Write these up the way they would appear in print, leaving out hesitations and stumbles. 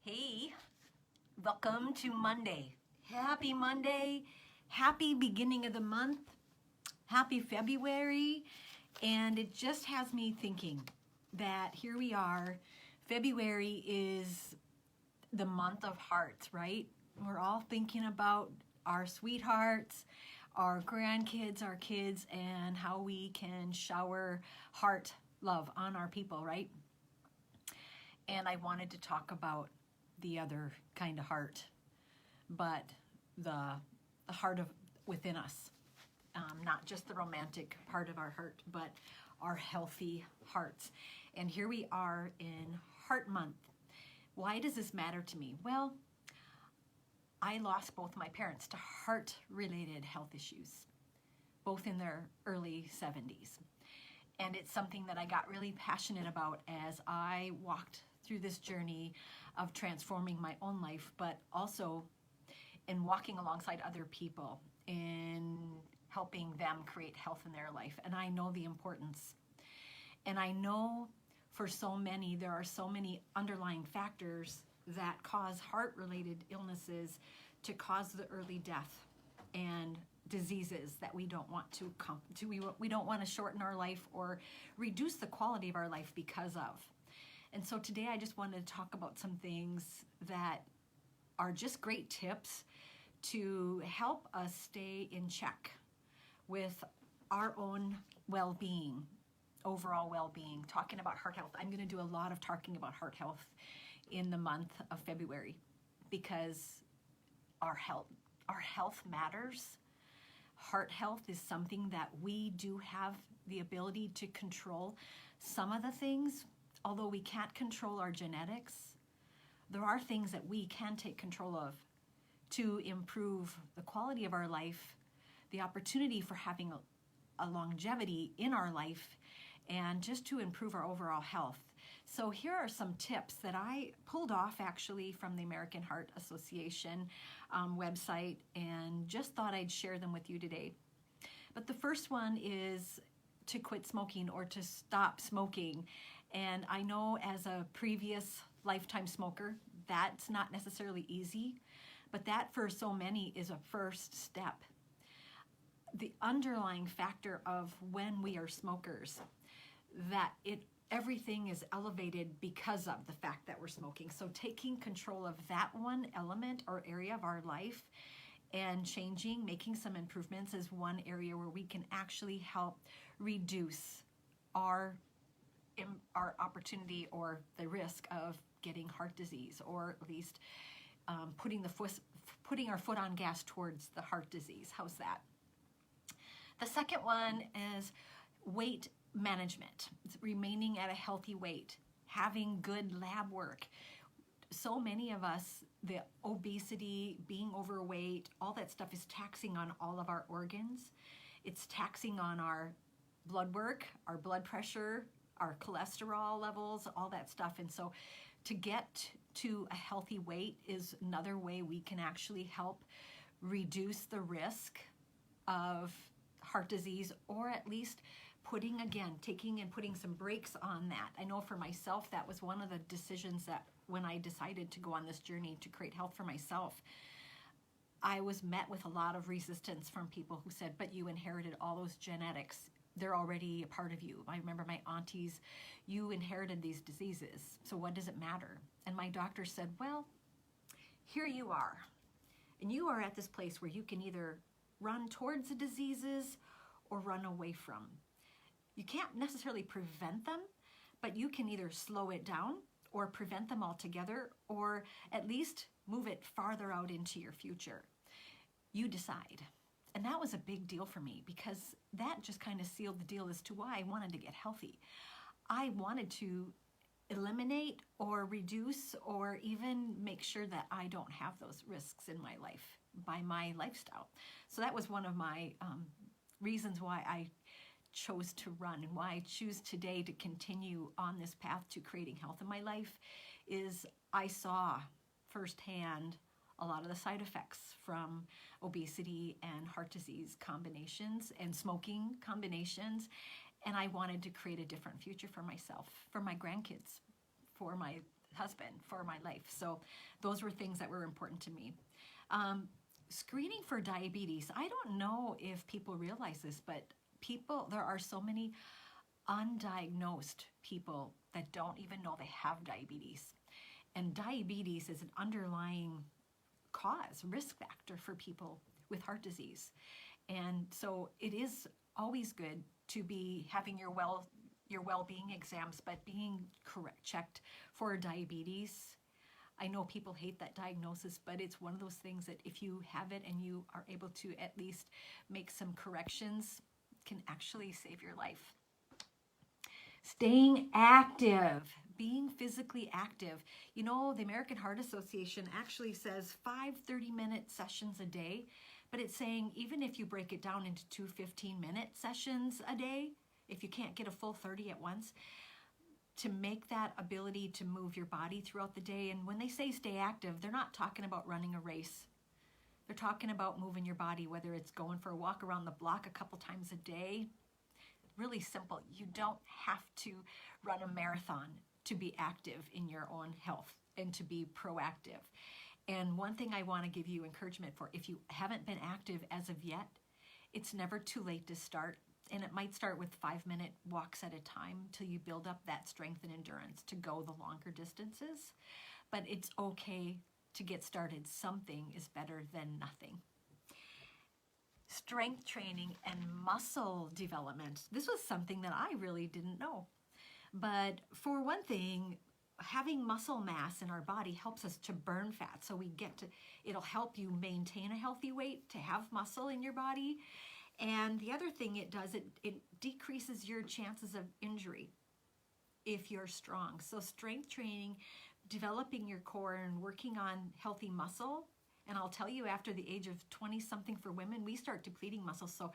Hey, welcome to Monday. Happy Monday. Happy beginning of the month. Happy February. And it just has me thinking that here we are. February is the month of hearts, right? We're all thinking about our sweethearts, our grandkids, our kids, and how we can shower heart love on our people, right? And I wanted to talk about the other kind of heart, but the heart of within us, not just the romantic part of our heart, but our healthy hearts. And here we are in Heart Month. Why does this matter to me? Well, I lost both my parents to heart-related health issues, both in their early 70s. And it's something that I got really passionate about as I walked through this journey of transforming my own life, but also in walking alongside other people in helping them create health in their life. And I know the importance. And I know for so many, there are so many underlying factors that cause heart-related illnesses to cause the early death and diseases that we don't want to come to. We don't want to shorten our life or reduce the quality of our life because of. And so today I just wanted to talk about some things that are just great tips to help us stay in check with our own well-being, overall well-being, talking about heart health. I'm going to do a lot of talking about heart health in the month of February because our health matters. Heart health is something that we do have the ability to control. Some of the things, although we can't control our genetics, there are things that we can take control of to improve the quality of our life, the opportunity for having a longevity in our life, and just to improve our overall health. So here are some tips that I pulled off actually from the American Heart Association website and just thought I'd share them with you today. But the first one is to quit smoking or to stop smoking. And I know as a previous lifetime smoker, that's not necessarily easy, but that for so many is a first step. The underlying factor of when we are smokers, that everything is elevated because of the fact that we're smoking. So taking control of that one element or area of our life and changing, making some improvements is one area where we can actually help reduce our opportunity or the risk of getting heart disease, or at least putting our foot on gas towards the heart disease. How's that? The second one is weight management. It's remaining at a healthy weight, having good lab work. So many of us, the obesity, being overweight, all that stuff is taxing on all of our organs. It's taxing on our blood work, our blood pressure, our cholesterol levels, all that stuff. And so to get to a healthy weight is another way we can actually help reduce the risk of heart disease, or at least taking and putting some brakes on that. I know for myself, that was one of the decisions that when I decided to go on this journey to create health for myself, I was met with a lot of resistance from people who said, but you inherited all those genetics. They're already a part of you. I remember my aunties, you inherited these diseases, so what does it matter? And my doctor said, well, here you are. And you are at this place where you can either run towards the diseases or run away from. You can't necessarily prevent them, but you can either slow it down or prevent them altogether, or at least move it farther out into your future. You decide. And that was a big deal for me because that just kind of sealed the deal as to why I wanted to get healthy. I wanted to eliminate or reduce or even make sure that I don't have those risks in my life by my lifestyle. So that was one of my reasons why I chose to run, and why I choose today to continue on this path to creating health in my life is I saw firsthand a lot of the side effects from obesity and heart disease combinations and smoking combinations, and I wanted to create a different future for myself, for my grandkids, for my husband for my life. So those were things that were important to me. Screening for diabetes. I don't know if people realize this, but there are so many undiagnosed people that don't even know they have diabetes. And diabetes is an underlying cause, risk factor for people with heart disease. And so it is always good to be having your well-being exams, but being checked for diabetes. I know people hate that diagnosis, but it's one of those things that if you have it and you are able to at least make some corrections, can actually save your life. Staying active, being physically active. You know, the American Heart Association actually says 5 30-minute sessions a day, but it's saying even if you break it down into 2 15-minute sessions a day, if you can't get a full 30 at once, to make that ability to move your body throughout the day. And when they say stay active, they're not talking about running a race. They're talking about moving your body, whether it's going for a walk around the block a couple times a day. Really simple. You don't have to run a marathon to be active in your own health and to be proactive. And one thing I want to give you encouragement for, if you haven't been active as of yet, it's never too late to start. And it might start with 5-minute walks at a time till you build up that strength and endurance to go the longer distances. But it's okay to get started. Something is better than nothing. Strength training and muscle development. This was something that I really didn't know. But for one thing, having muscle mass in our body helps us to burn fat. So it'll help you maintain a healthy weight, to have muscle in your body. And the other thing it does, it decreases your chances of injury if you're strong. So strength training, developing your core and working on healthy muscle. And I'll tell you, after the age of 20-something for women, we start depleting muscle. So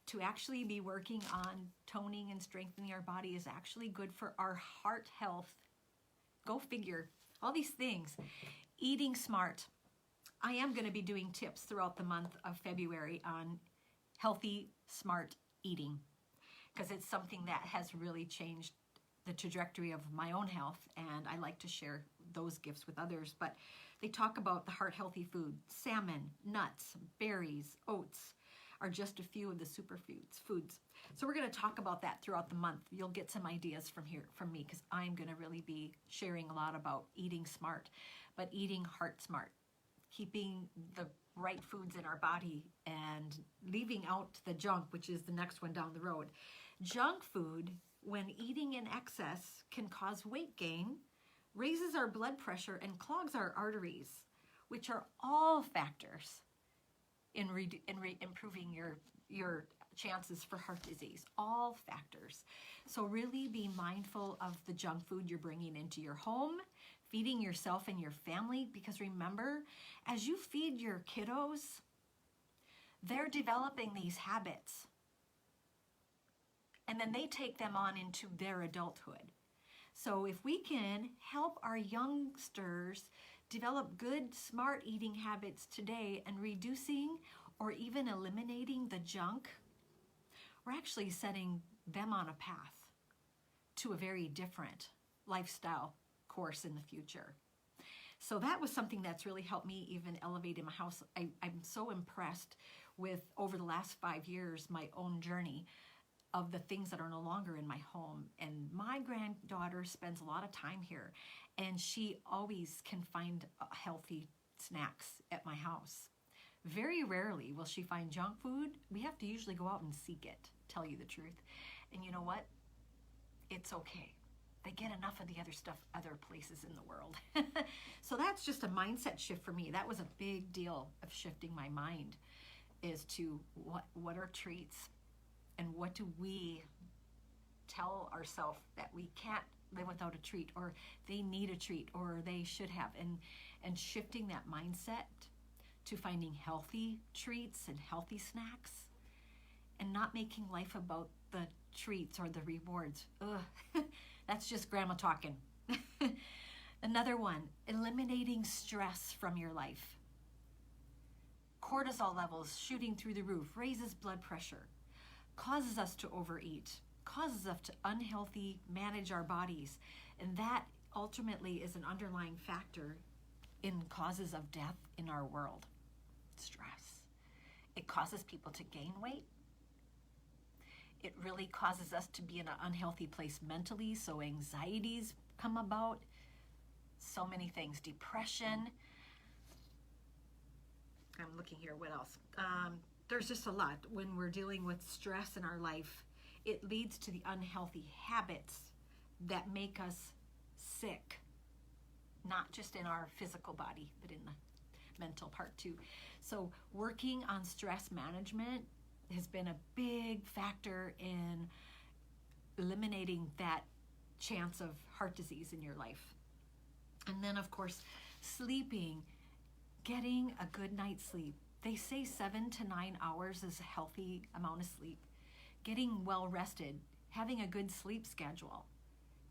to actually be working on toning and strengthening our body is actually good for our heart health. Go figure. All these things. Eating smart. I am going to be doing tips throughout the month of February on healthy, smart eating, because it's something that has really changed the trajectory of my own health, and I like to share those gifts with others. But they talk about the heart-healthy food. Salmon, nuts, berries, oats are just a few of the superfoods. So we're going to talk about that throughout the month. You'll get some ideas from me, because I'm going to really be sharing a lot about eating smart, but eating heart smart, keeping the right foods in our body and leaving out the junk, which is the next one down the road. Junk food, when eating in excess, can cause weight gain, raises our blood pressure, and clogs our arteries, which are all factors in improving your chances for heart disease. All factors. So really be mindful of the junk food you're bringing into your home, feeding yourself and your family, because remember, as you feed your kiddos, they're developing these habits. And then they take them on into their adulthood. So if we can help our youngsters develop good, smart eating habits today and reducing or even eliminating the junk, we're actually setting them on a path to a very different lifestyle course in the future. So that was something that's really helped me even elevate in my house. I'm so impressed with, over the last 5 years, my own journey of the things that are no longer in my home. And my granddaughter spends a lot of time here, and she always can find healthy snacks at my house. Very rarely will she find junk food. We have to usually go out and seek it, tell you the truth. And you know what? It's okay. They get enough of the other stuff other places in the world. So that's just a mindset shift for me. That was a big deal of shifting my mind, is to what are treats, and what do we tell ourselves that we can't live without a treat, or they need a treat, or they should have, and shifting that mindset to finding healthy treats and healthy snacks, and not making life about the treats or the rewards. Ugh. That's just grandma talking. Another one, eliminating stress from your life. Cortisol levels shooting through the roof, raises blood pressure, causes us to overeat, causes us to unhealthy manage our bodies. And that ultimately is an underlying factor in causes of death in our world. Stress. It causes people to gain weight. It really causes us to be in an unhealthy place mentally, so anxieties come about. So many things. Depression. I'm looking here, what else? There's just a lot. When we're dealing with stress in our life, it leads to the unhealthy habits that make us sick, not just in our physical body, but in the mental part too. So working on stress management has been a big factor in eliminating that chance of heart disease in your life. And then, of course, sleeping, getting a good night's sleep. They say 7 to 9 hours is a healthy amount of sleep. Getting well rested, having a good sleep schedule,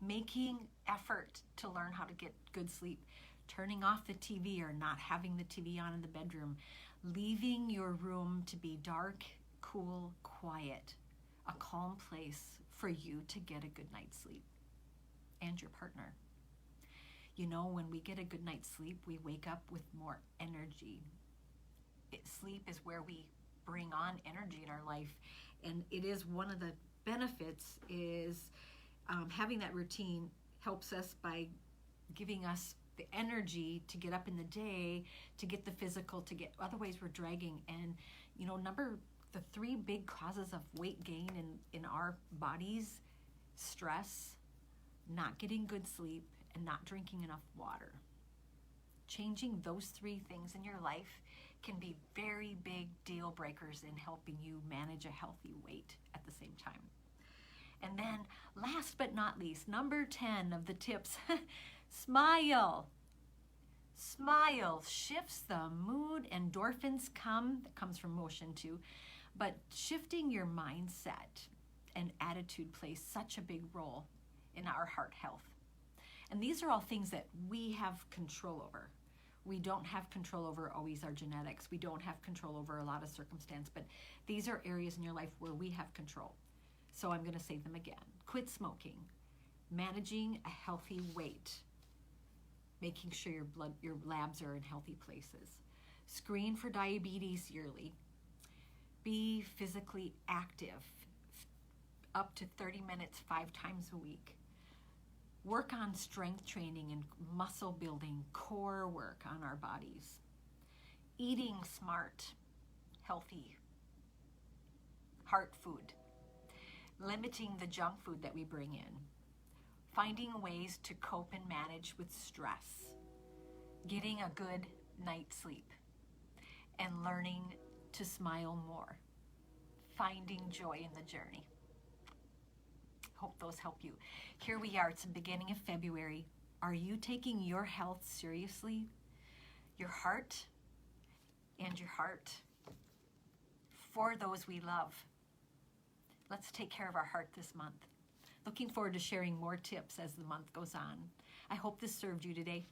making effort to learn how to get good sleep, turning off the TV or not having the TV on in the bedroom, leaving your room to be dark, cool, quiet, a calm place for you to get a good night's sleep, and your partner. You know, when we get a good night's sleep, we wake up with more energy. Sleep is where we bring on energy in our life, and it is one of the benefits is having that routine helps us by giving us the energy to get up in the day, to get the physical, to get, otherwise we're dragging. And you know, the 3 big causes of weight gain in our bodies: stress, not getting good sleep, and not drinking enough water. Changing those 3 things in your life can be very big deal breakers in helping you manage a healthy weight at the same time. And then last but not least, number 10 of the tips, smile. Smile shifts the mood. Endorphins that comes from motion too, but shifting your mindset and attitude plays such a big role in our heart health. And these are all things that we have control over. We don't have control over always our genetics. We don't have control over a lot of circumstance, but these are areas in your life where we have control. So I'm going to say them again. Quit smoking, managing a healthy weight, making sure your labs are in healthy places, screen for diabetes yearly, be physically active, up to 30 minutes 5 times a week. Work on strength training and muscle building, core work on our bodies. Eating smart, healthy, heart food. Limiting the junk food that we bring in. Finding ways to cope and manage with stress. Getting a good night's sleep. And learning to smile more. Finding joy in the journey. Hope those help you. Here we are, it's the beginning of February. Are you taking your health seriously? Your heart and your heart for those we love. Let's take care of our heart this month. Looking forward to sharing more tips as the month goes on. I hope this served you today.